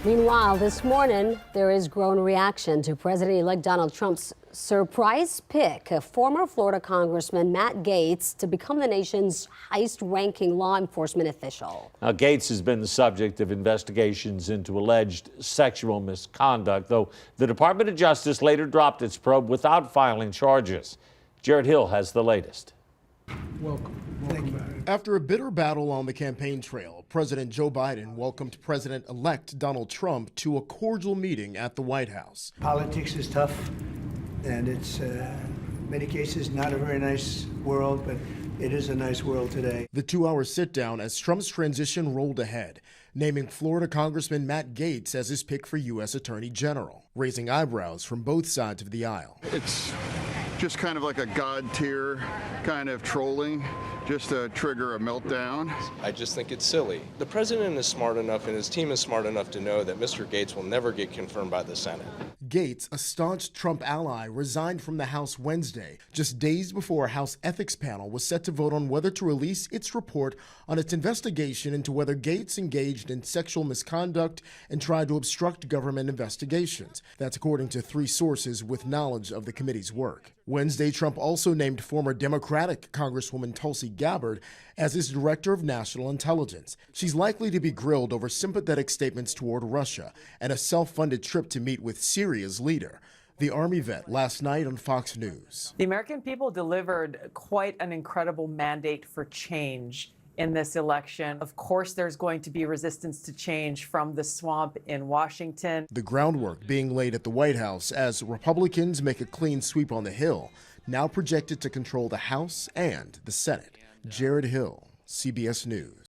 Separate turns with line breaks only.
Meanwhile, this morning, there is growing reaction to President-elect Donald Trump's surprise pick of former Florida Congressman Matt Gaetz to become the nation's highest-ranking law enforcement official.
Now, Gaetz has been the subject of investigations into alleged sexual misconduct, though the Department of Justice later dropped its probe without filing charges. Jared Hill has the latest.
Welcome back.
After a bitter battle on the campaign trail, President Joe Biden welcomed President-elect Donald Trump to a cordial meeting at the White House.
Politics is tough, and it's, in many cases, not a very nice world, but it is a nice world today.
The two-hour sit-down as Trump's transition rolled ahead, naming Florida Congressman Matt Gaetz as his pick for U.S. Attorney General, raising eyebrows from both sides of the aisle.
It's just kind of like a God tier kind of trolling, just to trigger a meltdown.
I just think it's silly. The president is smart enough and his team is smart enough to know that Mr. Gaetz will never get confirmed by the Senate.
Gaetz, a staunch Trump ally, resigned from the House Wednesday, just days before a House ethics panel was set to vote on whether to release its report on its investigation into whether Gaetz engaged in sexual misconduct and tried to obstruct government investigations. That's according to 3 sources with knowledge of the committee's work. Wednesday, Trump also named former Democratic Congresswoman Tulsi Gabbard as his director of national intelligence. She's likely to be grilled over sympathetic statements toward Russia and a self-funded trip to meet with Syria's leader. The Army vet last night on Fox News.
The American people delivered quite an incredible mandate for change in this election. Of course, there's going to be resistance to change from the swamp in Washington.
The groundwork being laid at the White House as Republicans make a clean sweep on the Hill, now projected to control the House and the Senate. Jared Hill, CBS News.